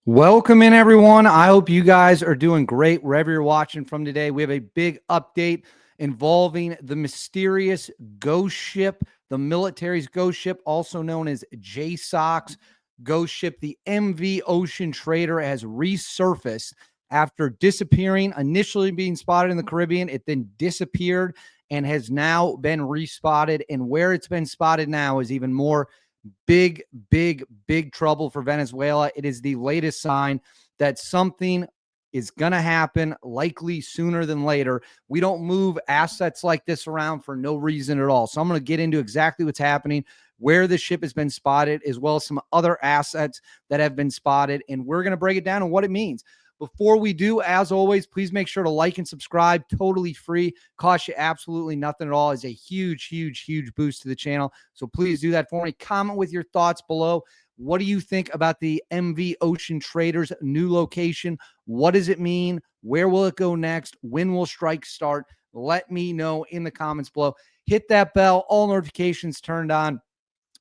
Welcome in, everyone. I hope you guys are doing great wherever you're watching from today. We have a big update involving the mysterious ghost ship, the military's ghost ship, also known as JSOC's ghost ship. The MV Ocean Trader has resurfaced after disappearing, initially being spotted in the Caribbean. It then disappeared and has now been respotted. And where it's been spotted now is even more big, big, big trouble for Venezuela. It is the latest sign that something is going to happen, likely sooner than later. We don't move assets like this around for no reason at all. So I'm going to get into exactly what's happening, where the ship has been spotted, as well as some other assets that have been spotted. And we're going to break it down and what it means. Before we do, as always, please make sure to like and subscribe. Totally free. Costs you absolutely nothing at all. Is a huge, huge, huge boost to the channel. So please do that for me. Comment with your thoughts below. What do you think about the MV Ocean Traders new location? What does it mean? Where will it go next? When will strikes start? Let me know in the comments below. Hit that bell. All notifications turned on.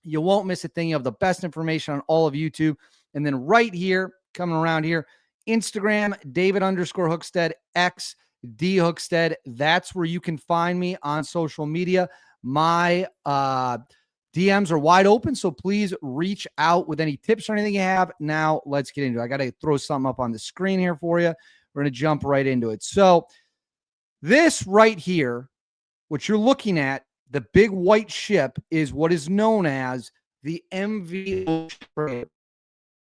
You won't miss a thing. You have the best information on all of YouTube. And then right here, coming around here, Instagram, David_Hookstead, X, D Hookstead. That's where you can find me on social media. My DMs are wide open, so please reach out with any tips or anything you have. Now, let's get into it. I got to throw something up on the screen here for you. We're going to jump right into it. So this right here, what you're looking at, the big white ship, is what is known as the MV Ocean Trader.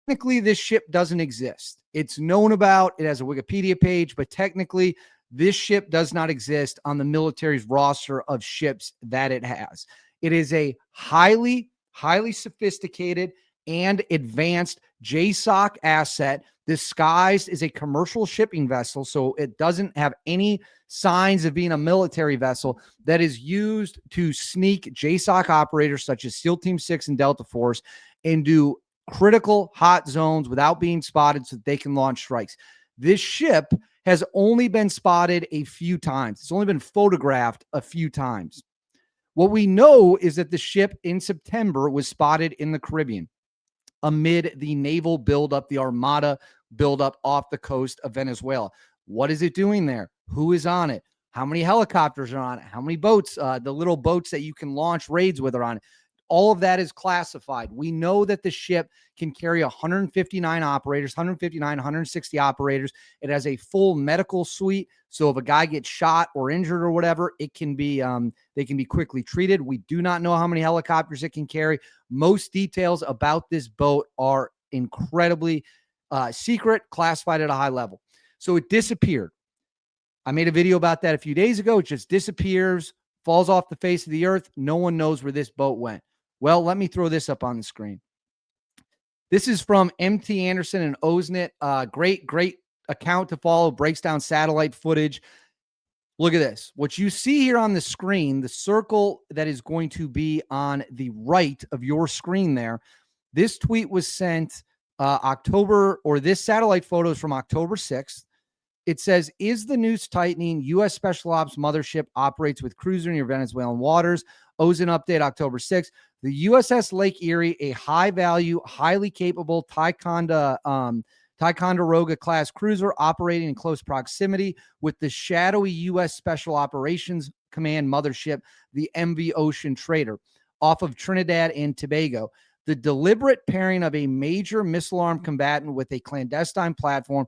Technically, this ship doesn't exist. It's known about. It has a Wikipedia page, but technically, this ship does not exist on the military's roster of ships that it has. It is a highly, highly sophisticated and advanced JSOC asset disguised as a commercial shipping vessel, so it doesn't have any signs of being a military vessel, that is used to sneak JSOC operators such as SEAL Team 6 and Delta Force into critical hot zones without being spotted so that they can launch strikes. This ship has only been spotted a few times. It's only been photographed a few times. What we know is that the ship in September was spotted in the Caribbean amid the naval buildup, the Armada buildup off the coast of Venezuela. What is it doing there? Who is on it? How many helicopters are on it? How many boats? The little boats that you can launch raids with are on it. All of that is classified. We know that the ship can carry 159 operators, 160 operators. It has a full medical suite. So if a guy gets shot or injured or whatever, it can be they can be quickly treated. We do not know how many helicopters it can carry. Most details about this boat are incredibly secret, classified at a high level. So it disappeared. I made a video about that a few days ago. It just disappears, falls off the face of the earth. No one knows where this boat went. Well, let me throw this up on the screen. This is from MT Anderson and Oznet. Great account to follow. Breaks down satellite footage. Look at this. What you see here on the screen, the circle that is going to be on the right of your screen there, this tweet was sent this satellite photo is from October 6th. It says, is the noose tightening? U.S. Special Ops mothership operates with cruiser near Venezuelan waters. Ozen update October 6th. The USS Lake Erie, a high-value, highly capable Ticonderoga class cruiser operating in close proximity with the shadowy U.S. Special Operations Command mothership, the MV Ocean Trader, off of Trinidad and Tobago. The deliberate pairing of a major missile-armed combatant with a clandestine platform,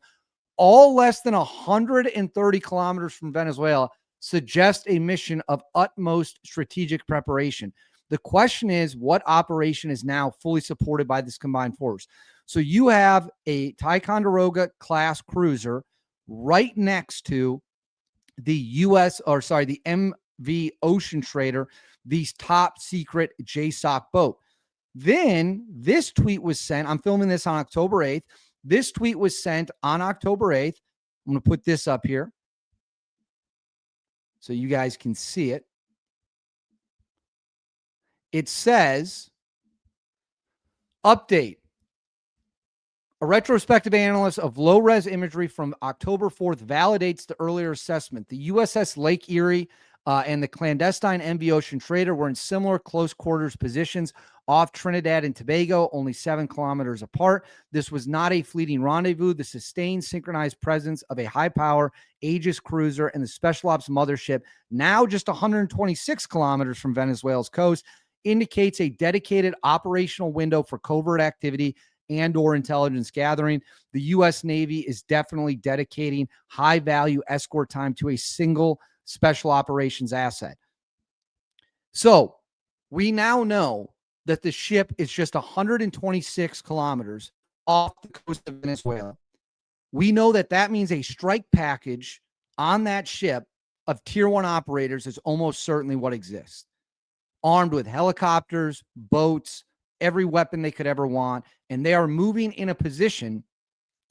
all less than 130 kilometers from Venezuela, suggest a mission of utmost strategic preparation. The question is, what operation is now fully supported by this combined force? So you have a Ticonderoga class cruiser right next to the the MV Ocean Trader, the top secret JSOC boat. Then this tweet was sent. I'm filming this on October 8th. This tweet was sent on October 8th. I'm going to put this up here so you guys can see it. It says, update. A retrospective analysis of low-res imagery from October 4th validates the earlier assessment. The USS Lake Erie, and the clandestine MV Ocean Trader were in similar close quarters positions off Trinidad and Tobago, only 7 kilometers apart. This was not a fleeting rendezvous. The sustained synchronized presence of a high-power Aegis cruiser and the Special Ops mothership, now just 126 kilometers from Venezuela's coast, indicates a dedicated operational window for covert activity and or intelligence gathering. The U.S. Navy is definitely dedicating high-value escort time to a single special operations asset. So we now know that the ship is just 126 kilometers off the coast of Venezuela. We know that that means a strike package on that ship of tier 1 operators is almost certainly what exists. Armed with helicopters, boats, every weapon they could ever want, and they are moving in a position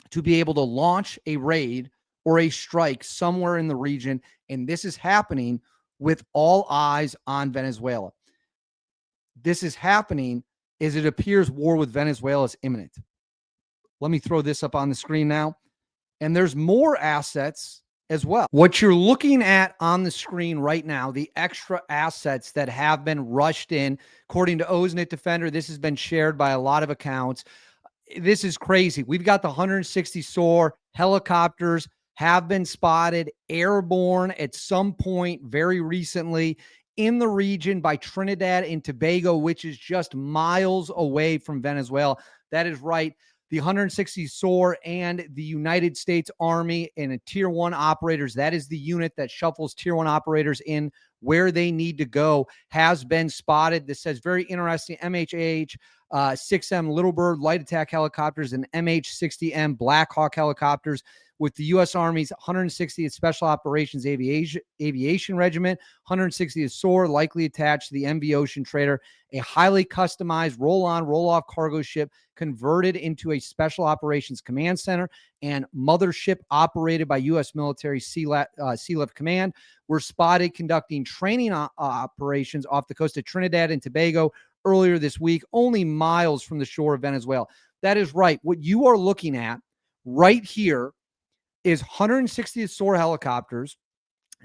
to be able to launch a raid or a strike somewhere in the region, and this is happening with all eyes on Venezuela. This is happening as it appears war with Venezuela is imminent. Let me throw this up on the screen now. And there's more assets as well. What you're looking at on the screen right now, the extra assets that have been rushed in, according to Oznet Defender, this has been shared by a lot of accounts. This is crazy. We've got the 160 SOAR helicopters have been spotted airborne at some point very recently in the region by Trinidad and Tobago, which is just miles away from Venezuela. That is right. The 160 SOAR and the United States Army and a tier 1 operators, that is the unit that shuffles tier 1 operators in where they need to go, has been spotted. This says very interesting MHH 6M Little Bird light attack helicopters and MH-60M Black Hawk helicopters with the U.S. Army's 160th Special Operations Aviation Regiment, 160th SOAR, likely attached to the MV Ocean Trader, a highly customized roll-on, roll-off cargo ship converted into a Special Operations Command Center and mothership operated by U.S. military Sea Lift Command, were spotted conducting training operations off the coast of Trinidad and Tobago earlier this week, only miles from the shore of Venezuela. That is right. What you are looking at right here is 160th SOAR helicopters.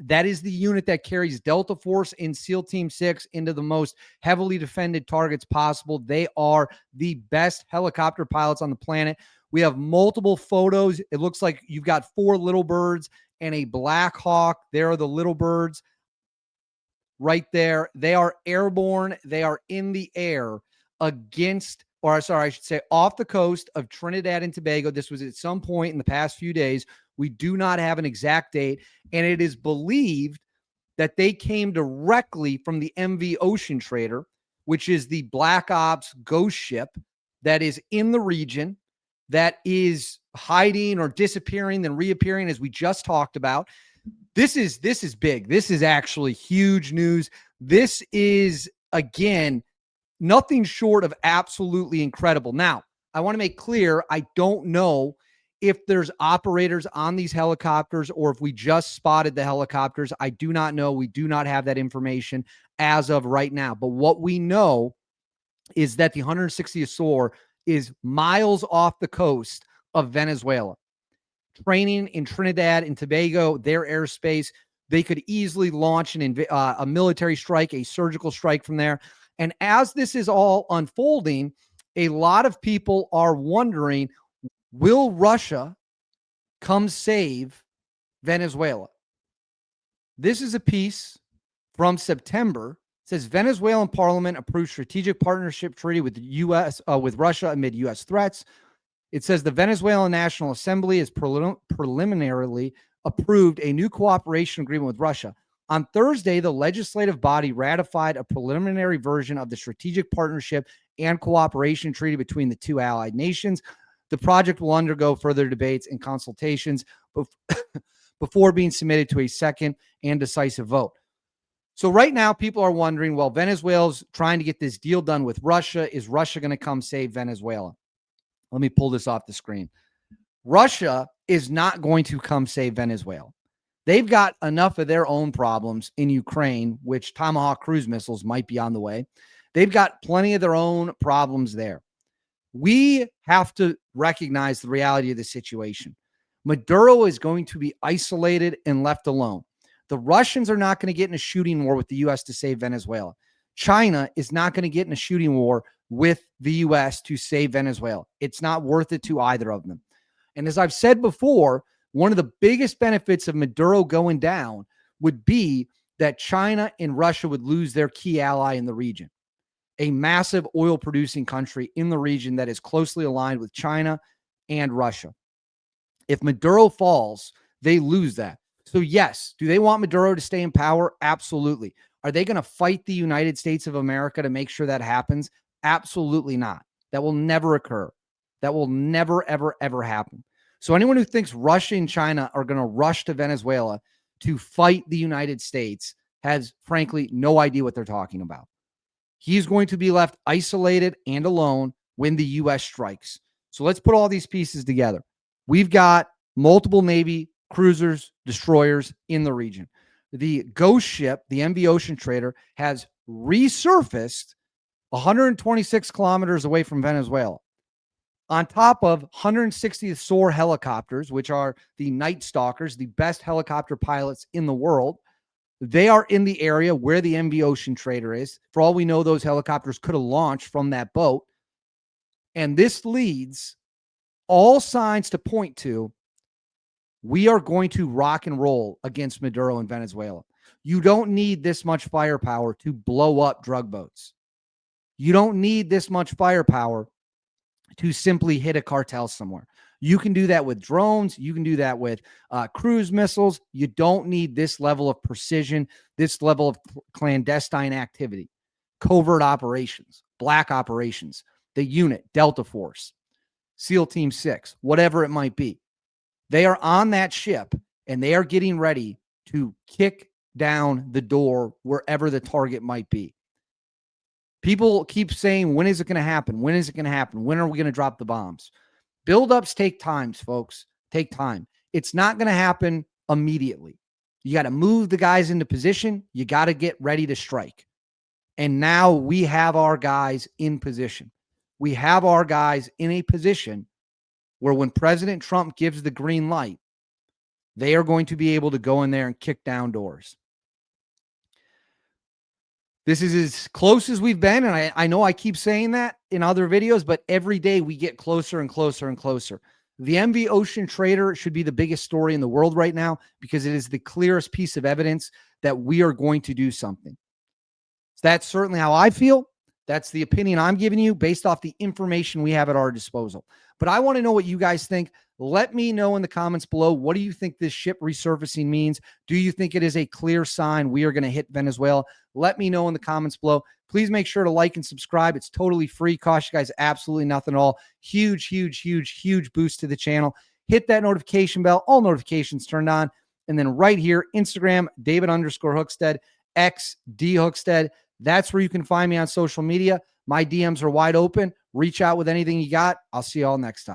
That is the unit that carries Delta Force in SEAL Team 6 into the most heavily defended targets possible. They are the best helicopter pilots on the planet. We have multiple photos. It looks like you've got 4 Little Birds and a Black Hawk. There are the Little Birds right there. They are airborne. They are in the air against, or sorry, I should say off the coast of Trinidad and Tobago. This was at some point in the past few days. We do not have an exact date, and it is believed that they came directly from the MV Ocean Trader, which is the Black Ops ghost ship that is in the region, that is hiding or disappearing, then reappearing, as we just talked about. This is big. This is actually huge news. This is, again, nothing short of absolutely incredible. Now, I want to make clear, I don't know if there's operators on these helicopters or if we just spotted the helicopters. I do not know. We do not have that information as of right now. But what we know is that the 160th SOAR is miles off the coast of Venezuela, training in Trinidad and Tobago, their airspace. They could easily launch a military strike, a surgical strike from there. And as this is all unfolding, a lot of people are wondering, will Russia come save Venezuela? This is a piece from September. It says Venezuelan parliament approved strategic partnership treaty with the U.S. With Russia amid U.S. threats. It says the Venezuelan National Assembly has preliminarily approved a new cooperation agreement with Russia. On Thursday, the legislative body ratified a preliminary version of the strategic partnership and cooperation treaty between the two allied nations. The project will undergo further debates and consultations before being submitted to a second and decisive vote. So right now, people are wondering, well, Venezuela's trying to get this deal done with Russia. Is Russia going to come save Venezuela? Let me pull this off the screen. Russia is not going to come save Venezuela. They've got enough of their own problems in Ukraine, which Tomahawk cruise missiles might be on the way. They've got plenty of their own problems there. We have to recognize the reality of the situation. Maduro is going to be isolated and left alone. The Russians are not going to get in a shooting war with the U.S. to save Venezuela. China is not going to get in a shooting war with the U.S. to save Venezuela. It's not worth it to either of them. And as I've said before, one of the biggest benefits of Maduro going down would be that China and Russia would lose their key ally in the region, a massive oil-producing country in the region that is closely aligned with China and Russia. If Maduro falls, they lose that. So yes, do they want Maduro to stay in power? Absolutely. Are they going to fight the United States of America to make sure that happens? Absolutely not. That will never occur. That will never, ever, ever happen. So anyone who thinks Russia and China are going to rush to Venezuela to fight the United States has, frankly, no idea what they're talking about. He's going to be left isolated and alone when the U.S. strikes. So let's put all these pieces together. We've got multiple Navy cruisers, destroyers in the region. The ghost ship, the MV Ocean Trader, has resurfaced 126 kilometers away from Venezuela. On top of 160 SOAR helicopters, which are the Night Stalkers, the best helicopter pilots in the world. They are in the area where the MV Ocean Trader is. For all we know, those helicopters could have launched from that boat. And this leads all signs to point to we are going to rock and roll against Maduro in Venezuela. You don't need this much firepower to blow up drug boats. You don't need this much firepower to simply hit a cartel somewhere. You can do that with drones. You can do that with cruise missiles. You don't need this level of precision, this level of clandestine activity, covert operations, black operations, the unit, Delta Force, SEAL Team 6, whatever it might be. They are on that ship and they are getting ready to kick down the door wherever the target might be. People keep saying, when is it going to happen? When is it going to happen? When are we going to drop the bombs? Buildups take time, folks. Take time. It's not going to happen immediately. You got to move the guys into position. You got to get ready to strike. And now we have our guys in position. We have our guys in a position where when President Trump gives the green light, they are going to be able to go in there and kick down doors. This is as close as we've been, and I know I keep saying that in other videos, but every day we get closer and closer and closer. The MV Ocean Trader should be the biggest story in the world right now because it is the clearest piece of evidence that we are going to do something. So that's certainly how I feel. That's the opinion I'm giving you based off the information we have at our disposal. But I want to know what you guys think. Let me know in the comments below. What do you think this ship resurfacing means? Do you think it is a clear sign we are going to hit Venezuela? Let me know in the comments below. Please make sure to like and subscribe. It's totally free. Costs you guys absolutely nothing at all. Huge, huge, huge, huge boost to the channel. Hit that notification bell. All notifications turned on. And then right here, Instagram, David_Hookstead, X D Hookstead. That's where you can find me on social media. My DMs are wide open. Reach out with anything you got. I'll see you all next time.